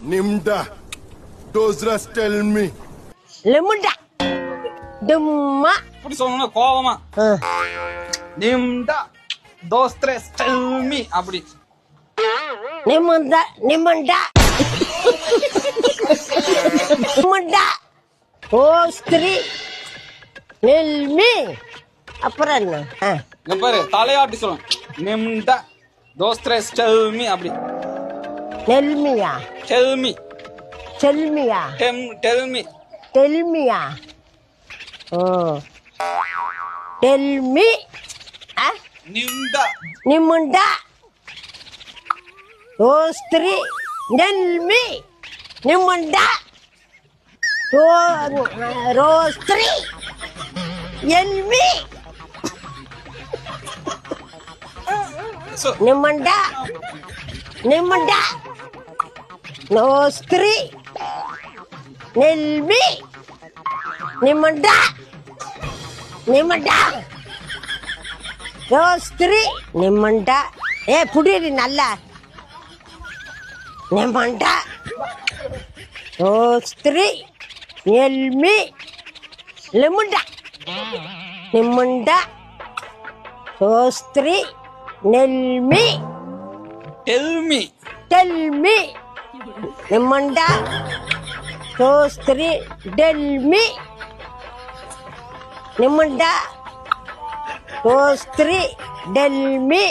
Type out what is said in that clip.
Nimda. Those rest tell me. லிமுண்டா டும்மா இப்படி சொல்லணும் கோவமா. நிம்டா தோஸ்திரஸ் டெல்மி அப்படி. நிமுண்டா நிமுண்டா நிமுண்டா ஓஸ்திரி நெல்மி அப்புறம் என்ன இங்க பாரு தலையாட்டி சொல்லணும். நிம்டா தோஸ்திரஸ் டெல்மி அப்படி. நெல்மியா டெல்மி செல்மியா டெல்மி டெல்மியா ஓ டெல்மி நிம்டா நிமுண்டா ஓஸ்திரி நெல்மி நிமுண்டா ரோஸ்திரி எல்மி நிமுண்டா நிமுண்டா நோஸ்திரி நெல்மி நிமுண்டா நிமுண்டா ரோஸ்திரி நிமுண்டா புடிடி நல்லா நிமுண்டா ரோஸ்திரி நெல்மி லிமுண்டா நிமுண்டா ரோஸ்திரி நெல்மி டெல்மி டெல்மி நிமுண்டா ரோஸ்திரி டெல்மி நிமுண்டா ரோஸ்திரி டெல்மி